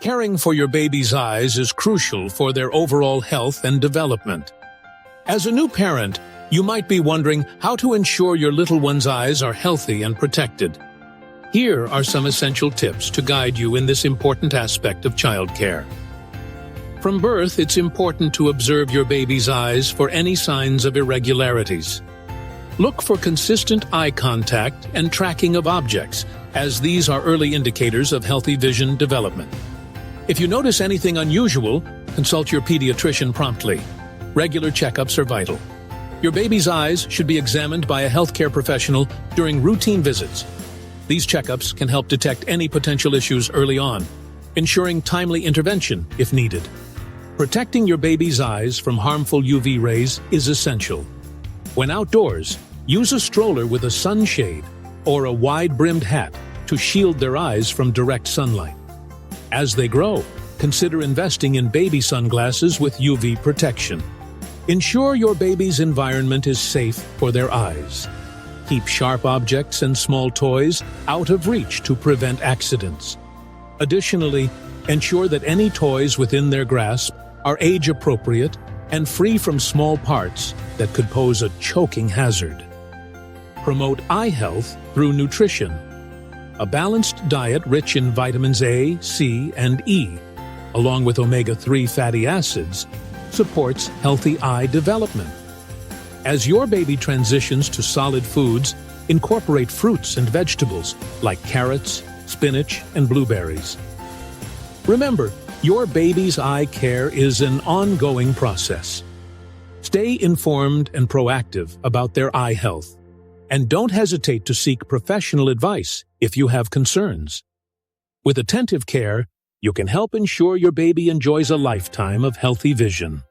Caring for your baby's eyes is crucial for their overall health and development. As a new parent, you might be wondering how to ensure your little one's eyes are healthy and protected. Here are some essential tips to guide you in this important aspect of childcare. From birth, it's important to observe your baby's eyes for any signs of irregularities. Look for consistent eye contact and tracking of objects, as these are early indicators of healthy vision development. If you notice anything unusual, consult your pediatrician promptly. Regular checkups are vital. Your baby's eyes should be examined by a healthcare professional during routine visits. These checkups can help detect any potential issues early on, ensuring timely intervention if needed. Protecting your baby's eyes from harmful UV rays is essential. When outdoors, use a stroller with a sunshade or a wide-brimmed hat to shield their eyes from direct sunlight. As they grow, consider investing in baby sunglasses with UV protection. Ensure your baby's environment is safe for their eyes. Keep sharp objects and small toys out of reach to prevent accidents. Additionally, ensure that any toys within their grasp are age-appropriate and free from small parts that could pose a choking hazard. Promote eye health through nutrition. A balanced diet rich in vitamins A, C, and E, along with omega-3 fatty acids, supports healthy eye development. As your baby transitions to solid foods, incorporate fruits and vegetables like carrots, spinach, and blueberries. Remember, your baby's eye care is an ongoing process. Stay informed and proactive about their eye health, and don't hesitate to seek professional advice if you have concerns. With attentive care, you can help ensure your baby enjoys a lifetime of healthy vision.